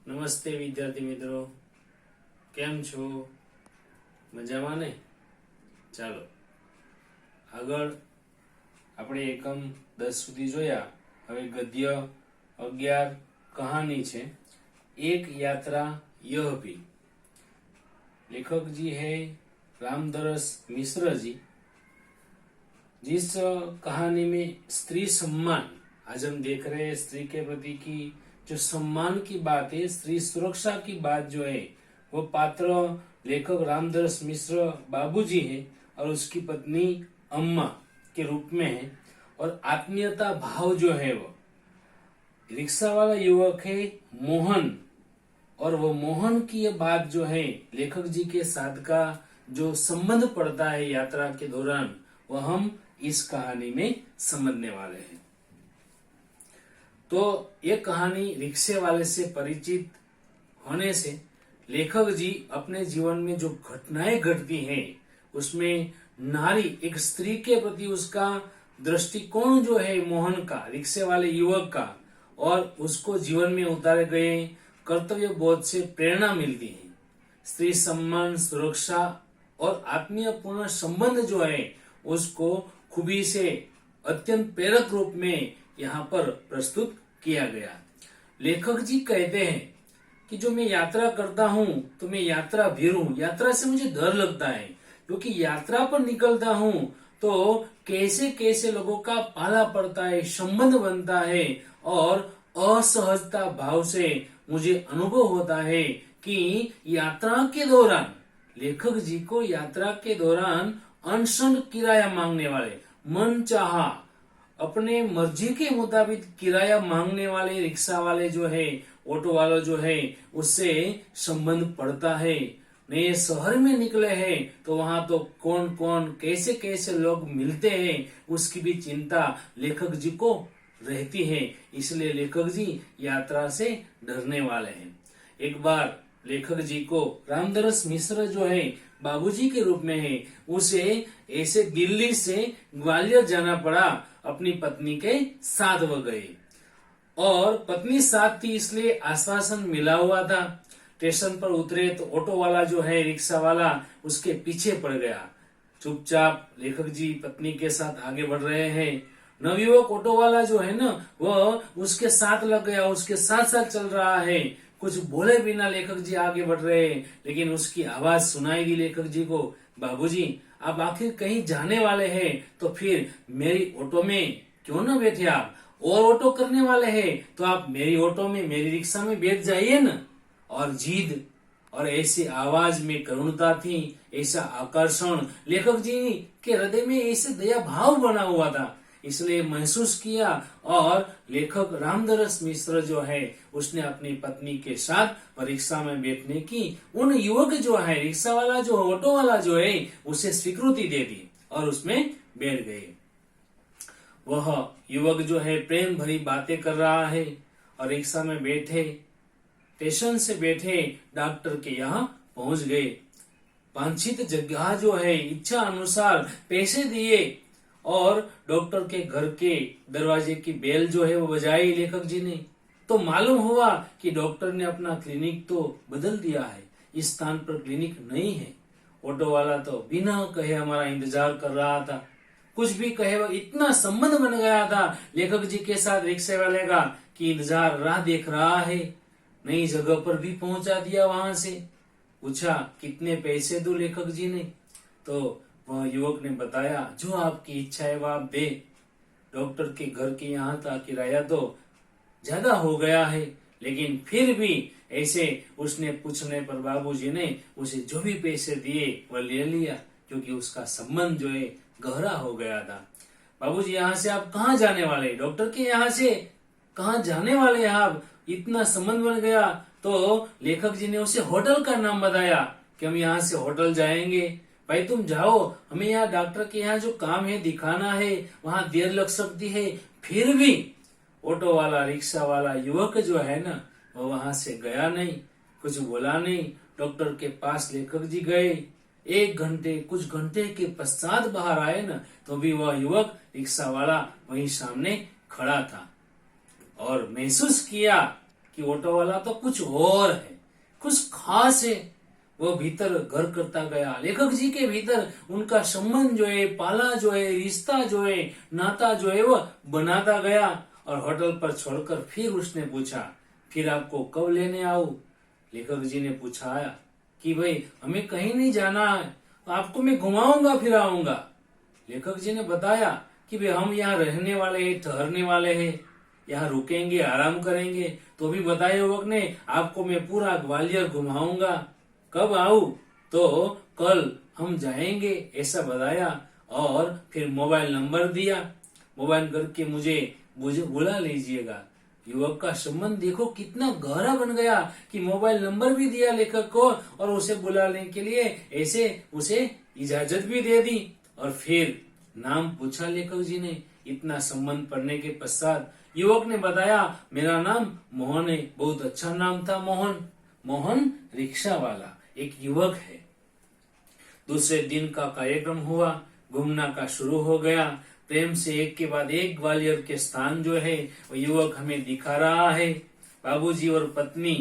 નમસ્તે વિદ્યાર્થી મિત્રો, કેમ છો? મજામાં ને? ચાલો આગળ આપણે એકમ 10 સુધી જોયા. હવે ગદ્ય 11 કહાની છે, एक यात्रा यह भी. लेखक जी है रामदरस मिश्र जी. जिस कहानी में स्त्री सम्मान, आज हम देख रहे हैं स्त्री के प्रति की जो सम्मान की बात है, स्त्री सुरक्षा की बात जो है, वो पात्र लेखक रामदरस मिश्र बाबूजी है और उसकी पत्नी अम्मा के रूप में है. और आत्मीयता भाव जो है वो रिक्शा वाला युवक है मोहन, और वो मोहन की ये बात जो है लेखक जी के साथ का जो संबंध पड़ता है यात्रा के दौरान, वो हम इस कहानी में समझने वाले हैं. तो ये कहानी रिक्शे वाले से परिचित होने से लेखक जी अपने जीवन में जो घटनाएं घटती हैं उसमें नारी, एक स्त्री के प्रति उसका दृष्टिकोण जो है मोहन का, रिक्शे वाले युवक का, और उसको जीवन में उतारे गए कर्तव्य बोध से प्रेरणा मिलती है. स्त्री सम्मान, सुरक्षा और आत्मीय पूर्ण संबंध जो है उसको खूबी से अत्यंत प्रेरक रूप में यहाँ पर प्रस्तुत किया गया. लेखक जी कहते हैं कि जो मैं यात्रा करता हूँ तो मैं यात्रा भीर हूँ. यात्रा से मुझे डर लगता है, क्योंकि यात्रा पर निकलता हूँ तो कैसे कैसे लोगों का पाला पड़ता है, संबंध बनता है, और असहजता भाव से मुझे अनुभव होता है कि यात्रा के दौरान, लेखक जी को यात्रा के दौरान अनशन किराया मांगने वाले, मन चाहा अपने मर्जी के मुताबिक किराया मांगने वाले रिक्शा वाले जो है, ऑटो वाला जो है, उससे संबंध पड़ता है. नए शहर में निकले हैं तो वहां तो कौन कौन कैसे कैसे लोग मिलते हैं, उसकी भी चिंता लेखक जी को रहती है. इसलिए लेखक जी यात्रा से डरने वाले हैं. एक बार लेखक जी को रामदरस मिश्र जो है बाबूजी के रूप में है, उसे ऐसे दिल्ली से ग्वालियर जाना पड़ा. अपनी पत्नी के साथ वो गए, और पत्नी साथ थी इसलिए आश्वासन मिला हुआ था. स्टेशन पर उतरे तो ऑटो वाला जो है, रिक्शा वाला, उसके पीछे पड़ गया. चुपचाप लेखक जी पत्नी के साथ आगे बढ़ रहे हैं. नवयुवक ऑटो वाला जो है ना, वो उसके साथ लग गया, उसके साथ साथ चल रहा है. कुछ बोले बिना लेखक जी आगे बढ़ रहे हैं, लेकिन उसकी आवाज सुनाई दी लेखक जी को, बाबूजी आप आखिर कहीं जाने वाले हैं तो फिर मेरी ऑटो में क्यों न बैठे आप, और ऑटो करने वाले हैं तो आप मेरी ऑटो में, मेरी रिक्शा में बैठ जाइए ना. और जीद और ऐसी आवाज में करुणता थी, ऐसा आकर्षण लेखक जी के हृदय में ऐसे दया भाव बना हुआ था, इसलिए महसूस किया. और लेखक रामदरस मिश्र जो है उसने अपनी पत्नी के साथ रिक्शा में बैठने की, उन युवक जो है, रिक्शा वाला जो ऑटो वाला जो है, उसे स्वीकृति दे दी और उसमें बैठ गए. वह युवक जो है प्रेम भरी बातें कर रहा है और रिक्शा में बैठे, स्टेशन से बैठे डॉक्टर के यहाँ पहुंच गए. वांछित जगह जो है इच्छा अनुसार पैसे दिए और डॉक्टर के घर के दरवाजे की बेल जो है वो बजाई लेखक जी ने. तो मालूम हुआ कि डॉक्टर ने अपना क्लिनिक तो बदल दिया है, इस स्थान पर क्लिनिक नहीं है. ऑटो वाला तो बिना कहे हमारा इंतजार कर रहा था, कुछ भी कहे, वो इतना संबंध बन गया था लेखक जी के साथ रिक्शे वाले का कि इंतजार राह देख रहा है. नई जगह पर भी पहुंचा दिया. वहां से पूछा कितने पैसे दो लेखक जी ने, तो वह युवक ने बताया जो आपकी इच्छा है वो आप दे. डॉक्टर के घर के यहाँ का किराया तो ज्यादा हो गया है, लेकिन फिर भी ऐसे उसने पूछने पर बाबूजी ने उसे जो भी पैसे दिए वह ले लिया, क्योंकि उसका संबंध जो है गहरा हो गया था. बाबूजी यहाँ से आप कहाँ जाने वाले? डॉक्टर के यहाँ से कहाँ जाने वाले आप? इतना संबंध बन गया. तो लेखक जी ने उसे होटल का नाम बताया कि हम यहाँ से होटल जाएंगे, भाई तुम जाओ, हमें यहाँ डॉक्टर के यहाँ जो काम है दिखाना है, वहां देर लग सकती है. फिर भी ऑटो वाला, रिक्शा वाला युवक जो है ना, वो वहां से गया नहीं, कुछ बोला नहीं. डॉक्टर के पास लेखक जी गए. 1 घंटे, कुछ घंटे के पश्चात बाहर आए ना, तो भी वह युवक, रिक्शा वाला वहीं सामने खड़ा था और महसूस किया कि ऑटो वाला तो कुछ और है, कुछ खास है। वो भीतर घर करता गया। लेखक जी के भीतर उनका संबंध जो है, पाला जो है, रिश्ता जो है, नाता जो है, वो बनाता गया। और होटल पर छोड़कर फिर उसने पूछा, फिर आपको कब लेने आऊं? लेखक जी ने पूछा कि भाई हमें कहीं नहीं जाना है, आपको मैं घुमाऊंगा फिराऊंगा। लेखक जी ने बताया कि भाई हम यहाँ रहने वाले हैं, ठहरने वाले हैं, यहाँ रुकेंगे, आराम करेंगे। तो भी बताए युवक ने, आपको मैं पूरा ग्वालियर घुमाऊंगा, कब आऊं? तो कल हम जाएंगे, ऐसा बताया। और फिर मोबाइल नंबर दिया, मोबाइल करके मुझे बुला लीजिएगा। युवक का संबंध देखो कितना गहरा बन गया कि मोबाइल नंबर भी दिया लेखक को और उसे बुलाने के लिए ऐसे उसे इजाजत भी दे दी। और फिर नाम पूछा लेखक जी ने। इतना संबंध पढ़ने के पश्चात युवक ने बताया, मेरा नाम मोहन है। बहुत अच्छा नाम था मोहन। मोहन रिक्शा वाला एक युवक है। दूसरे दिन का कार्यक्रम हुआ, घूमना का शुरू हो गया। प्रेम से एक के बाद एक ग्वालियर के स्थान जो है वो युवक हमें दिखा रहा है। बाबूजी और पत्नी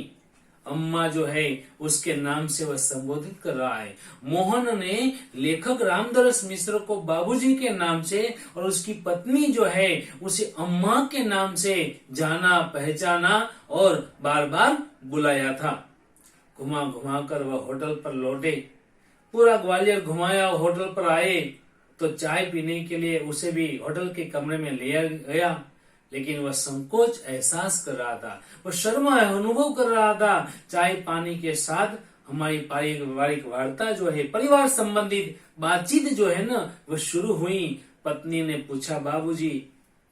अम्मा जो है उसके नाम से वह संबोधित कर रहा है। मोहन ने लेखक रामदरस मिश्र को बाबूजी के नाम से और उसकी पत्नी जो है उसे अम्मा के नाम से जाना, पहचाना और बार बार बुलाया था। घुमा घुमा कर वह होटल पर लौटे। पूरा ग्वालियर घुमाया, होटल पर आए तो चाय पीने के लिए उसे भी होटल के कमरे में ले गया। लेकिन वह संकोच एहसास कर रहा था, वह शर्मा अनुभव कर रहा था। चाय पानी के साथ हमारी पारिवारिक वार्ता जो है, परिवार संबंधित बातचीत जो है ना, वह शुरू हुई। पत्नी ने पूछा बाबूजी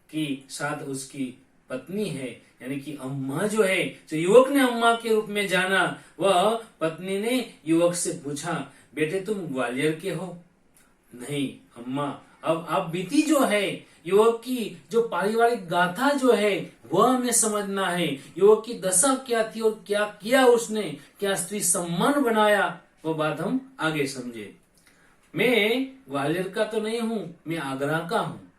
की साथ उसकी पत्नी है, यानी कि अम्मा जो है, जो युवक ने अम्मा के रूप में जाना, वह पत्नी ने युवक से पूछा, बेटे तुम ग्वालियर के हो? नहीं अम्मा। अब आप बीती जो है युवक की जो पारिवारिक गाथा जो है वह हमें समझना है। युवक की दशा क्या थी और क्या किया उसने, क्या स्त्री सम्मान बनाया, वो बात हम आगे समझे। मैं ग्वालियर का तो नहीं हूँ, मैं आगरा का हूँ।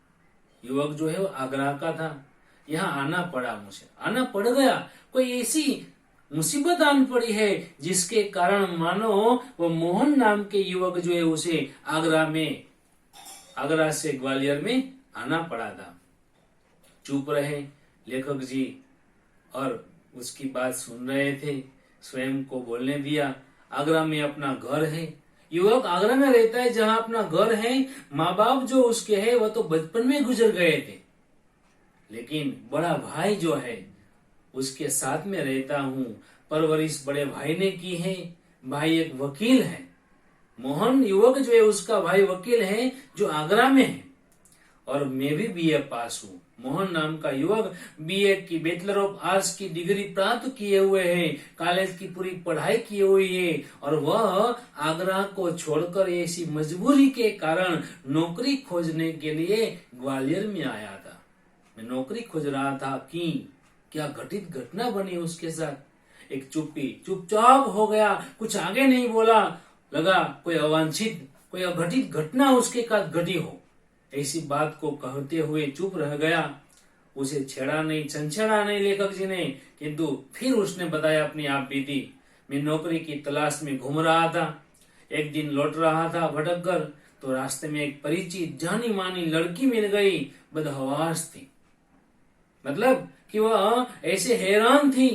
युवक जो है वो आगरा का था। यहाँ आना पड़ा, मुझे आना पड़ गया। कोई ऐसी मुसीबत आन पड़ी है जिसके कारण मानो वो मोहन नाम के युवक जो है उसे आगरा से ग्वालियर में आना पड़ा था। चुप रहे लेखक जी और उसकी बात सुन रहे थे। स्वयं को बोलने दिया, आगरा में अपना घर है। युवक आगरा में रहता है जहां अपना घर है। माँ बाप जो उसके है वह तो बचपन में गुजर गए थे, लेकिन बड़ा भाई जो है उसके साथ में रहता हूँ। परवरिश बड़े भाई ने की है। भाई एक वकील है। मोहन युवक जो है उसका भाई वकील है जो आगरा में है। और मैं भी बीए पास हूँ। मोहन नाम का युवक बीए की बैचलर ऑफ आर्ट्स की डिग्री प्राप्त किए हुए है, कॉलेज की पूरी पढ़ाई की हुई है। और वह आगरा को छोड़कर ऐसी मजबूरी के कारण नौकरी खोजने के लिए ग्वालियर में आया था। मैं नौकरी खोज रहा था कि क्या घटित घटना बनी उसके साथ। एक चुपचाप हो गया, कुछ आगे नहीं बोला। लगा कोई अवांछित, कोई अघटित घटना उसके साथ घटी हो। ऐसी बात को कहते हुए चुप रह गया। उसे छेड़ा नहीं, छंछेड़ा नहीं लेखक जी ने, किंतु फिर उसने बताया अपनी आप बीती। मैं नौकरी की तलाश में घूम रहा था। एक दिन लौट रहा था भटक कर, तो रास्ते में एक परिचित जानी मानी लड़की मिल गई। बदहवास थी, मतलब कि वह ऐसे हैरान थी।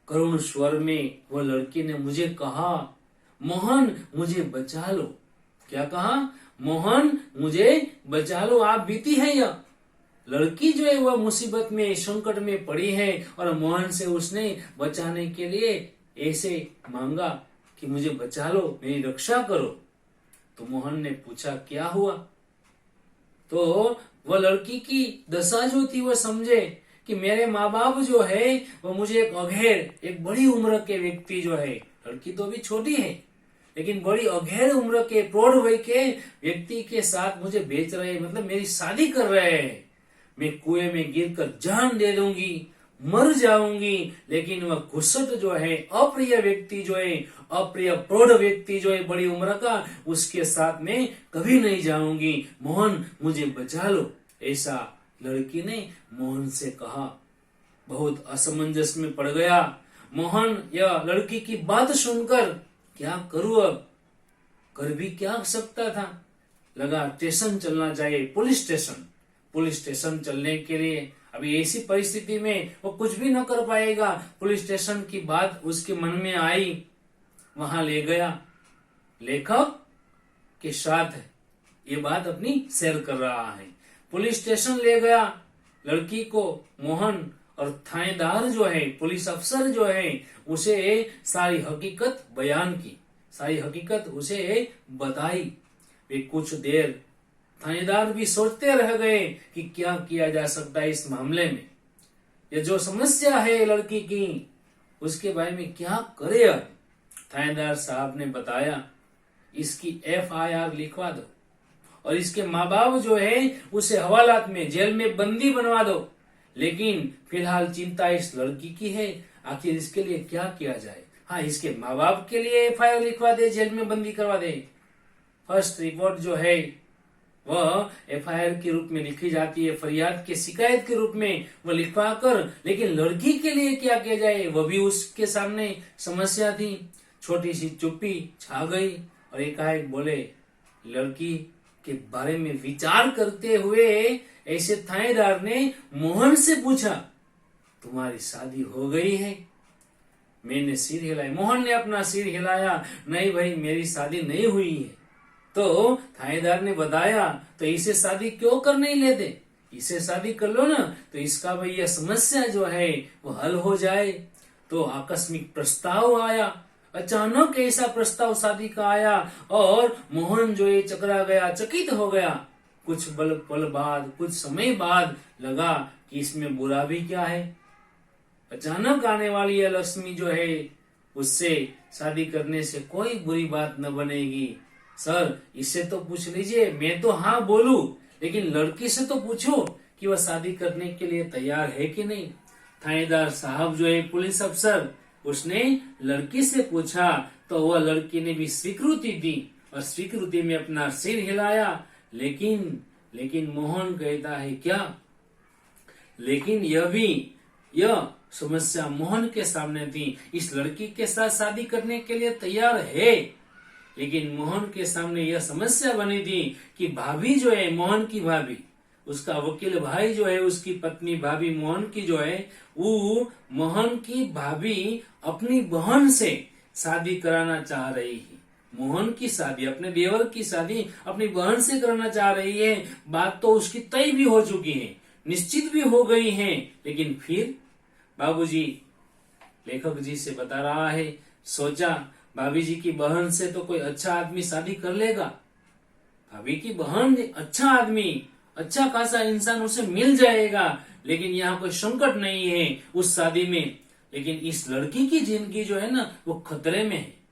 करुण स्वर में वह लड़की ने मुझे कहा, मोहन मुझे बचा लो। क्या कहा? मोहन मुझे बचा लो, आप बीती है यह। लड़की जो है वह मुसीबत में, संकट में पड़ी है और मोहन से उसने बचाने के लिए ऐसे मांगा कि मुझे बचा लो, मेरी रक्षा करो। तो मोहन ने पूछा क्या हुआ? तो वह लड़की की दशा जो थी वह समझे कि मेरे माँ बाप जो है वो मुझे एक अघेर, एक बड़ी उम्र के व्यक्ति जो है, लड़की तो अभी छोटी है लेकिन बड़ी अघेर उम्र के, प्रौढ़ वय के व्यक्ति के साथ मुझे बेच रहे, मतलब मेरी शादी कर रहे हैं। मैं कुएं में गिरकर जान दे दूंगी, मर जाऊंगी, लेकिन वह घुसट जो है, अप्रिय व्यक्ति जो है, अप्रिय प्रौढ़ व्यक्ति जो है बड़ी उम्र का, उसके साथ में कभी नहीं जाऊंगी। मोहन मुझे बचा लो, ऐसा लड़की ने मोहन से कहा। बहुत असमंजस में पड़ गया। मोहन यह लड़की की बात सुनकर क्या करूं, अब कर भी क्या सकता था। लगा स्टेशन चलना चाहिए, पुलिस स्टेशन। पुलिस स्टेशन चलने के लिए अभी ऐसी परिस्थिति में वो कुछ भी न कर पाएगा। पुलिस स्टेशन की बात उसके मन में आई, वहां ले गया। लेखक के साथ ये बात अपनी शेयर कर रहा है। पुलिस स्टेशन ले गया लड़की को मोहन, और थानेदार जो है, पुलिस अफसर जो है, उसे सारी हकीकत बयान की, सारी हकीकत उसे बताई। वे कुछ देर थानेदार भी सोचते रह गए कि क्या किया जा सकता है इस मामले में। ये जो समस्या है लड़की की, उसके बारे में क्या करे। अब थानेदार साहब ने बताया, इसकी FIR लिखवा दो और इसके माँ बाप जो है उसे हवालात में, जेल में बंदी बनवा दो। लेकिन फिलहाल चिंता इस लड़की की है, आखिर इसके लिए क्या किया जाए। हाँ, इसके माँ बाप के लिए FIR लिखवा दे, जेल में बंदी करवा दे। फर्स्ट रिपोर्ट जो है वह FIR के रूप में लिखी जाती है, फरियाद के शिकायत के रूप में वह लिखवा कर। लेकिन लड़की के लिए क्या किया जाए, वह भी उसके सामने समस्या थी। छोटी सी चुप्पी छा गई और एकाएक बोले, लड़की के बारे में विचार करते हुए ऐसे थानेदार ने मोहन से पूछा, तुम्हारी शादी हो गई है? मैंने सिर हिलाया। मोहन ने अपना सिर हिलाया, नहीं भाई, मेरी शादी नहीं हुई है। तो थानेदार ने बताया, तो इसे शादी क्यों कर नहीं लेते, इसे शादी कर लो ना, तो इसका भाई यह समस्या जो है वो हल हो जाए। तो आकस्मिक प्रस्ताव आया, अचानक ऐसा प्रस्ताव शादी का आया और मोहन जो है चकरा गया, चकित हो गया। कुछ पल बाद, कुछ समय बाद लगा कि इसमें बुरा भी क्या है। अचानक आने वाली यह लक्ष्मी जो है, उससे शादी करने से कोई बुरी बात न बनेगी। सर, इससे तो पूछ लीजिए, मैं तो हाँ बोलूं, लेकिन लड़की से तो पूछो कि वह शादी करने के लिए तैयार है कि नहीं। थानेदार साहब जो है, पुलिस अफसर, उसने लड़की से पूछा तो वह लड़की ने भी स्वीकृति दी और स्वीकृति में अपना सिर हिलाया। लेकिन मोहन कहता है क्या, लेकिन यह समस्या मोहन के सामने थी। इस लड़की के साथ शादी करने के लिए तैयार है, लेकिन मोहन के सामने यह समस्या बनी थी कि भाभी जो है, मोहन की भाभी, उसका वकील भाई जो है, उसकी पत्नी भाभी मोहन की जो है, वो मोहन की भाभी अपनी बहन से शादी कराना चाह रही है। मोहन की शादी, अपने देवर की शादी अपनी बहन से कराना चाह रही है। बात तो उसकी तय भी हो चुकी है, निश्चित भी हो गई है। लेकिन फिर बाबूजी लेखक जी से बता रहा है, सोचा भाभी जी की बहन से तो कोई अच्छा आदमी शादी कर लेगा। भाभी की बहन अच्छा आदमी, अच्छा खासा इंसान उसे मिल जाएगा। लेकिन यहाँ कोई संकट नहीं है उस शादी में। लेकिन इस लड़की की जिंदगी जो है ना, वो खतरे में है।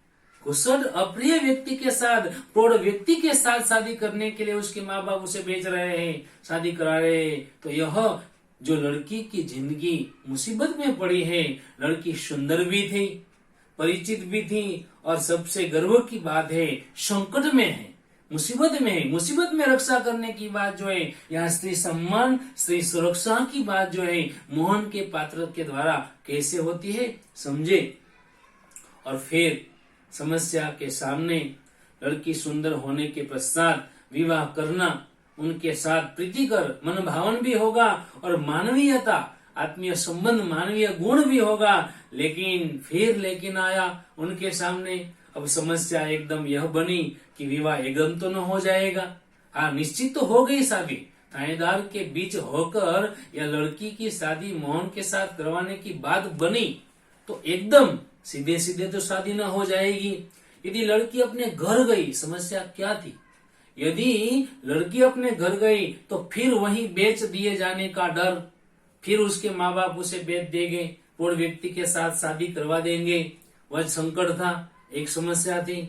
कुशल अप्रिय व्यक्ति के साथ, प्रौढ़ व्यक्ति के साथ शादी करने के लिए उसके माँ बाप उसे भेज रहे हैं, शादी करा रहे हैं। तो यह जो लड़की की जिंदगी मुसीबत में पड़ी है। लड़की सुंदर भी थी, परिचित भी थी, और सबसे गर्व की बात है, संकट में है, मुसीबत में है। मुसीबत में रक्षा करने की बात जो है, यहाँ स्त्री सम्मान, स्त्री सुरक्षा की बात जो है, मोहन के पात्र के द्वारा कैसे होती है, समझे। और फिर समस्या के सामने लड़की सुंदर होने के पश्चात विवाह करना, उनके साथ प्रीतिकर मनभावन भी होगा और मानवीयता, आत्मीय संबंध, मानवीय गुण भी होगा। लेकिन आया उनके सामने। अब समस्या एकदम यह बनी कि विवाह एकदम तो न हो जाएगा। हाँ, निश्चित तो हो गई शादी, थानेदार के बीच होकर यह लड़की की शादी मोहन के साथ करवाने की बात बनी, तो एकदम सीधे सीधे तो शादी न हो जाएगी। यदि लड़की अपने घर गई, समस्या क्या थी, यदि लड़की अपने घर गई तो फिर वहीं बेच दिए जाने का डर, फिर उसके माँ बाप उसे बेच देंगे, और व्यक्ति के साथ शादी करवा देंगे। वह संकट था, एक समस्या थी।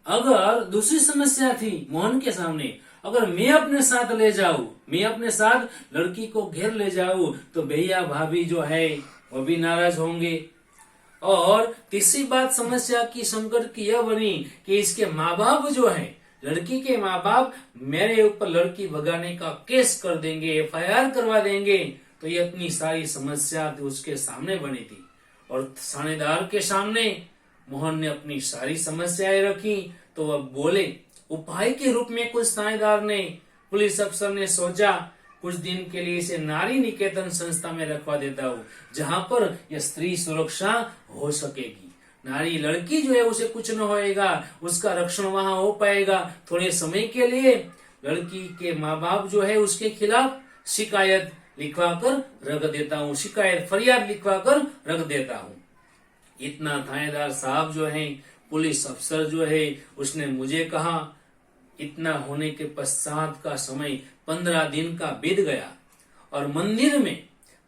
अगर दूसरी समस्या थी मोहन के सामने, अगर मैं अपने साथ ले जाऊं, मैं अपने साथ लड़की को घेर ले जाऊं, तो भैया भाभी जो है वो भी नाराज होंगे। और तीसरी बात समस्या की, संकट की यह बनी कि इसके माँ बाप जो है, लड़की के माँ बाप मेरे ऊपर लड़की भगाने का केस कर देंगे, FIR करवा देंगे। तो ये इतनी सारी समस्या उसके सामने बनी थी और थानेदार के सामने मोहन ने अपनी सारी समस्याएं रखी। तो वह बोले, उपाय के रूप में कुछ थानेदार ने, पुलिस अफसर ने सोचा कुछ दिन के लिए इसे नारी निकेतन संस्था में रखवा देता हूँ, जहाँ पर यह स्त्री सुरक्षा हो सकेगी। नारी लड़की जो है उसे कुछ न होएगा, उसका रक्षण वहां हो पाएगा। थोड़े समय के लिए लड़की के माँ बाप जो है उसके खिलाफ शिकायत लिखवा कर रख देता हूँ, शिकायत फरियाद लिखवा कर रख देता हूँ। इतना थानेदार साहब जो है, पुलिस अफसर जो है, उसने मुझे कहा। इतना होने के पश्चात का समय 15 दिन का बीत गया और मंदिर में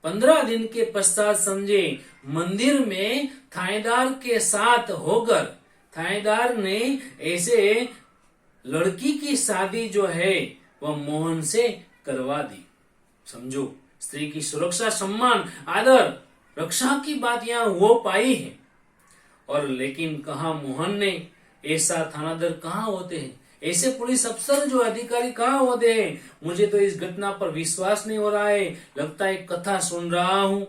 15 दिन के पश्चात समझे, मंदिर में थानेदार के साथ होकर थानेदार ने ऐसे लड़की की शादी जो है वह मोहन से करवा दी। समझो, स्त्री की सुरक्षा, सम्मान, आदर, रक्षा की बात यहाँ हो पाई है। और लेकिन कहा मोहन ने, ऐसा थानादार कहाँ होते हैं, ऐसे पुलिस अफसर जो अधिकारी कहाँ होते हैं। मुझे तो इस घटना पर विश्वास नहीं हो रहा है। लगता है कथा सुन रहा हूँ,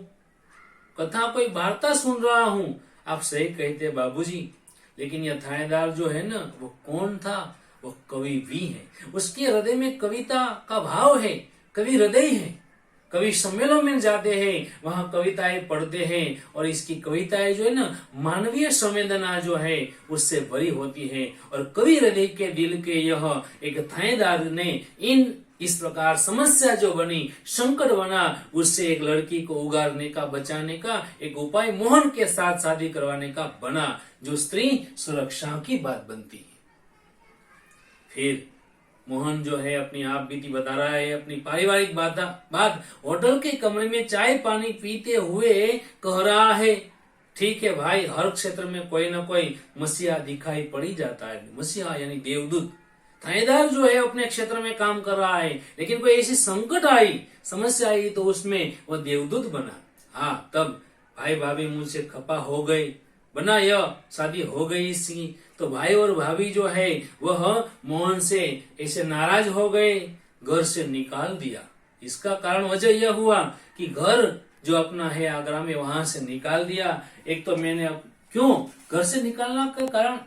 कथा कोई वार्ता सुन रहा हूँ। आप सही कहते बाबूजी, लेकिन यह थानेदार जो है ना, वो कौन था? वो कवि भी है। उसके हृदय में कविता का भाव है, कवि हृदय है। कवि सम्मेलन में जाते हैं, वहां कविताएं पढ़ते हैं और इसकी कविताएं जो है ना, मानवीय संवेदना जो है उससे भरी होती है। और कवि हृदय के दिल के यह एक थानेदार ने इस प्रकार समस्या जो बनी, संकट बना, उससे एक लड़की को उगारने का, बचाने का एक उपाय मोहन के साथ शादी करवाने का बना, जो स्त्री सुरक्षा की बात बनती है। फिर मोहन जो है अपनी आप बीती बता रहा है, अपनी पारिवारिक बात होटल के कमरे में चाय पानी पीते हुए कह रहा है। ठीक है भाई, हर क्षेत्र में कोई ना कोई मसीहा दिखाई पड़ी जाता है। मसीहा यानी देवदूत। थानेदार जो है अपने क्षेत्र में काम कर रहा है, लेकिन कोई ऐसी संकट आई, समस्या आई, तो उसमें वह देवदूत बना। हाँ, तब भाई भाभी मुझसे खपा हो गए, बना यह शादी हो गई इसकी। तो भाई और भाभी जो है वह मोहन से ऐसे नाराज हो गए, घर से निकाल दिया। इसका कारण वजह यह हुआ कि घर जो अपना है आगरा में, वहां से निकाल दिया। एक तो मैंने क्यों घर से निकालना का कारण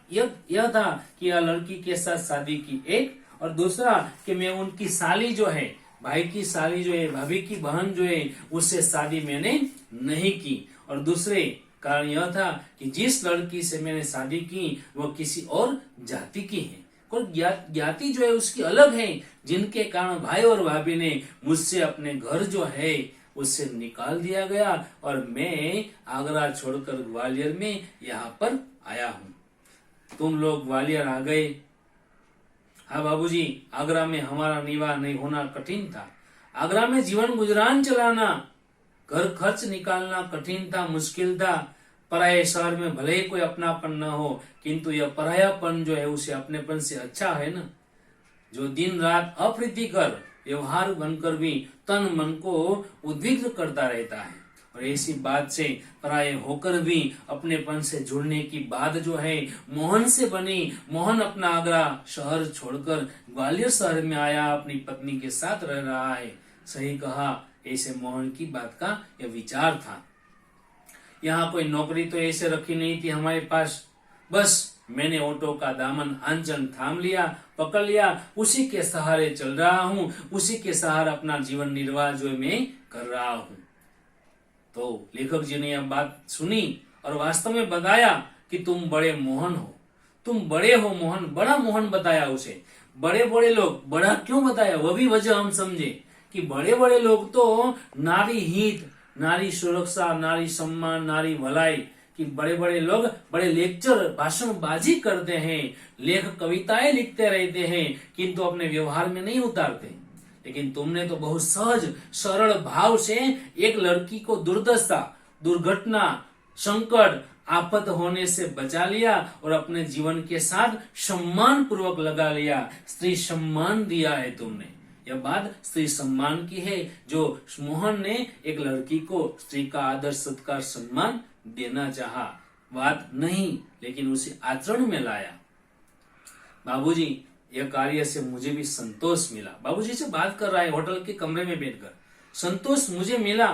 यह था कि यह लड़की के साथ शादी की, एक, और दूसरा कि मैं उनकी साली जो है, भाई की साली जो है, भाभी की बहन जो है, उससे शादी मैंने नहीं की। और दूसरे कारण यह था कि जिस लड़की से मैंने शादी की वह किसी और जाति की है, और जाति जो है उसकी अलग है, जिनके कारण भाई और भाभी ने मुझसे अपने घर जो है उससे निकाल दिया गया और मैं आगरा छोड़कर ग्वालियर में यहाँ पर आया हूँ। तुम लोग ग्वालियर आ गए। हाँ बाबूजी, आगरा में हमारा निवास नहीं होना कठिन था। आगरा में जीवन गुजरान चलाना, घर खर्च निकालना कठिन था, मुश्किल था। पराये शहर में भले ही कोई अपनापन न हो, किंतु यह परायापन जो है उसे अपनेपन से अच्छा है ना, जो दिन रात अप्रीतिकर व्यवहार बनकर भी तन मन को उद्विग्न करता रहता है। और ऐसी बात से पराये होकर भी अपनेपन से जुड़ने की बात जो है मोहन से बनी। मोहन अपना आगरा शहर छोड़कर ग्वालियर शहर में आया, अपनी पत्नी के साथ रह रहा है। सही कहा, ऐसे मोहन की बात का यह विचार था। यहाँ कोई नौकरी तो ऐसे रखी नहीं थी हमारे पास, बस मैंने ऑटो का दामन आंचल थाम लिया, पकड़ लिया, उसी के सहारे चल रहा हूँ, उसी के सहारे अपना जीवन निर्वाह जो मैं कर रहा हूँ। तो लेखक जी ने यह बात सुनी और वास्तव में बताया कि तुम बड़े मोहन हो, तुम बड़े हो मोहन, बड़ा मोहन बताया उसे। बड़े बड़े लोग, बड़ा क्यों बताया वह भी वजह हम समझे कि बड़े बड़े लोग तो नारी हित, नारी सुरक्षा, नारी सम्मान, नारी भलाई कि बड़े बड़े लोग बड़े लेक्चर भाषणबाजी करते हैं, लेख कविताएं लिखते रहते हैं, किंतु अपने व्यवहार में नहीं उतारते। लेकिन तुमने तो बहुत सहज सरल भाव से एक लड़की को दुर्दशा, दुर्घटना, संकट, आपत होने से बचा लिया और अपने जीवन के साथ सम्मान पूर्वक लगा लिया। स्त्री सम्मान दिया है तुमने। यह बात स्त्री सम्मान की है, जो मोहन ने एक लड़की को स्त्री का आदर सत्कार सम्मान देना चाहा। बात नहीं, लेकिन उसे आचरण में लाया। बाबूजी, यह कार्य से मुझे भी संतोष मिला। बाबूजी से बात कर रहा है होटल के कमरे में बैठकर। संतोष मुझे मिला,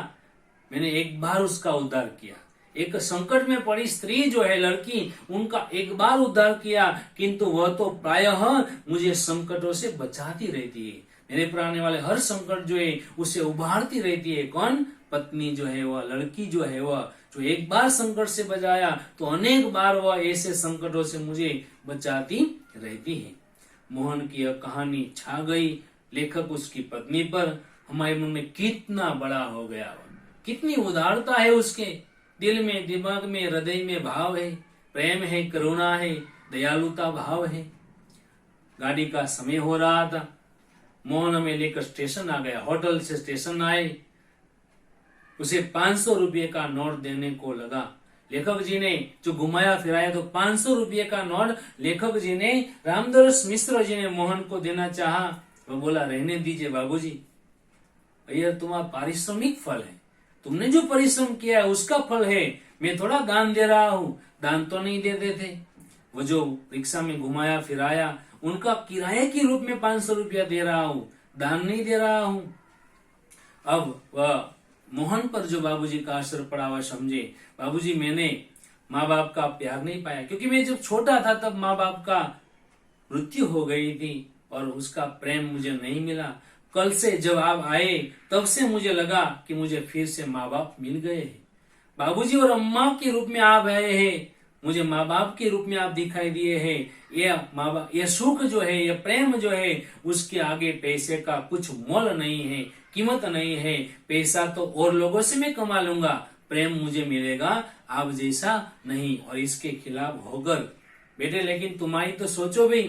मैंने एक बार उसका उद्धार किया। एक संकट में पड़ी स्त्री जो है, लड़की, उनका एक बार उद्धार किया, किंतु वह तो प्रायः मुझे संकटों से बचाती रहती है। मेरे पर आने वाले हर संकट जो है उसे उभारती रहती है। कौन? पत्नी जो है, वह लड़की जो है, वह जो एक बार संकट से बचाया तो अनेक बार वह ऐसे संकटों से मुझे बचाती रहती है। मोहन की यह कहानी छा गई लेखक उसकी पत्नी पर। हमारे मन में कितना बड़ा हो गया, कितनी उदारता है उसके दिल में, दिमाग में, हृदय में भाव है, प्रेम है, करुणा है, दयालुता भाव है। गाड़ी का समय हो रहा था, मोहन हमें लेकर स्टेशन आ गया। होटल से स्टेशन आए, उसे 500 रुपये का नोट देने को लगा। लेखक जी ने जो घुमाया फिराया तो 500 रुपये का नोट लेखक जी ने, रामदास मिश्र जी ने मोहन को देना चाहा। वो बोला, रहने दीजिए बाबूजी, यह तुम्हारा पारिश्रमिक फल है, तुमने जो परिश्रम किया है उसका फल है, मैं थोड़ा दान दे रहा हूँ। दान तो नहीं देते थे। वो जो रिक्शा में घुमाया फिराया, उनका किराए के रूप में 500 रुपया दे रहा हूँ, दान नहीं दे रहा हूँ। अब वह मोहन पर जो बाबूजी का असर पड़ा, वह समझे, बाबूजी मैंने माँ बाप का प्यार नहीं पाया, क्योंकि मैं जब छोटा था तब माँ बाप का मृत्यु हो गई थी और उसका प्रेम मुझे नहीं मिला। कल से जब आप आए तब से मुझे लगा कि मुझे फिर से माँ बाप मिल गए हैं। बाबूजी और अम्मा के रूप में आप आए हैं, मुझे माँ बाप के रूप में आप दिखाई दिए हैं। यह माँ बाप, यह सुख जो है, यह प्रेम जो है, उसके आगे पैसे का कुछ मोल नहीं है, कीमत नहीं है। पैसा तो और लोगों से मैं कमा लूंगा, प्रेम मुझे मिलेगा आप जैसा नहीं, और इसके खिलाफ होकर बेटे, लेकिन तुम्हारी तो सोचो भी,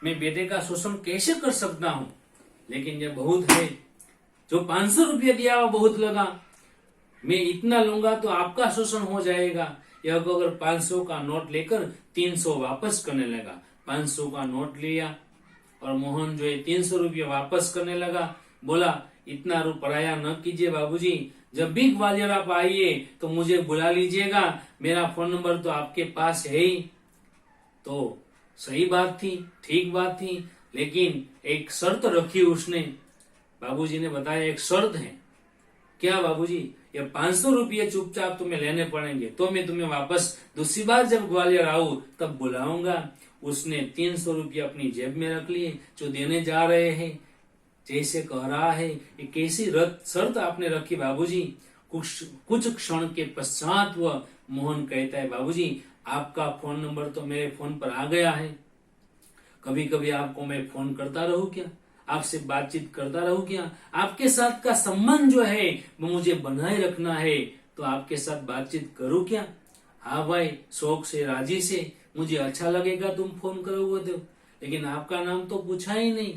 मैं बेटे का शोषण कैसे कर सकता हूँ? लेकिन यह बहुत है, जो 500 रुपया दिया वो बहुत लगा, मैं इतना लूंगा तो आपका शोषण हो जाएगा। यह अगर 500 का नोट लेकर 300 वापस करने लगा। 500 का नोट लिया और मोहन जो है 300 रुपया वापस करने लगा। बोला, इतना पराया न कीजिए बाबूजी, जब भी ग्वालियर आप आइए तो मुझे बुला लीजिएगा, मेरा फोन नंबर तो आपके पास है ही। तो सही बात थी, ठीक बात थी, लेकिन एक शर्त रखी उसने। बाबूजी ने बताया, एक शर्त है। क्या बाबूजी? ये 500 रुपये चुपचाप तुम्हें लेने पड़ेंगे, तो मैं तुम्हें वापस दूसरी बार जब ग्वालियर आऊं तब बुलाऊंगा। उसने 300 रुपये अपनी जेब में रख लिए, जो देने जा रहे हैं। जैसे कह रहा है, ये कैसी शर्त आपने रखी बाबूजी? कुछ क्षण के पश्चात वह मोहन कहता है, बाबूजी आपका फोन नंबर तो मेरे फोन पर आ गया है, कभी कभी आपको मैं फोन करता रहूं क्या? आपसे बातचीत करता रहूं क्या? आपके साथ का संबंध जो है वो मुझे बनाए रखना है, तो आपके साथ बातचीत करूं क्या? हाँ भाई, शौक से, राजी से, मुझे अच्छा लगेगा तुम फोन करोगे तो। लेकिन आपका नाम तो पूछा ही नहीं।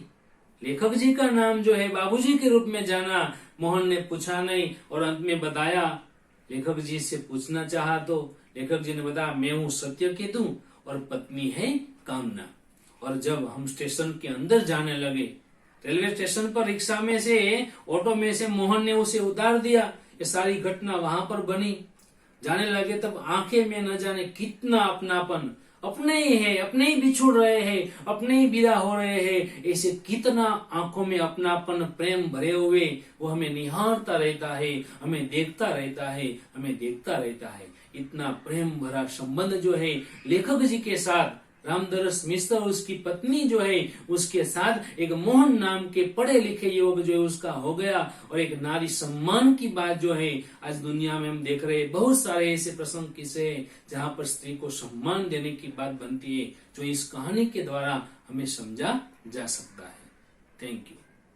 लेखक जी का नाम जो है बाबूजी के रूप में जाना, मोहन ने पूछा नहीं और अंत में बताया। लेखक जी से पूछना चाहा तो लेखक जी ने बताया, मैं हूँ सत्यकेतु और पत्नी है कामना। और जब हम स्टेशन के अंदर जाने लगे, रेलवे स्टेशन पर रिक्शा में से, ऑटो में से मोहन ने उसे उतार दिया। ये सारी घटना वहां पर बनी। जाने लगे तब आंखें में न जाने कितना अपनापन, अपने ही है, अपने ही बिछुड़ रहे हैं, अपने ही विदा हो रहे हैं, ऐसे कितना आंखों में अपनापन, प्रेम भरे हुए वो हमें निहारता रहता है, हमें देखता रहता है, हमें देखता रहता है। इतना प्रेम भरा संबंध जो है लेखक जी के साथ, रामदास मिश्र उसकी पत्नी जो है उसके साथ, एक मोहन नाम के पढ़े लिखे युवक जो है उसका हो गया। और एक नारी सम्मान की बात जो है आज दुनिया में हम देख रहे हैं, बहुत सारे ऐसे प्रसंग किस्से हैं जहां पर स्त्री को सम्मान देने की बात बनती है, जो इस कहानी के द्वारा हमें समझा जा सकता है। Thank you.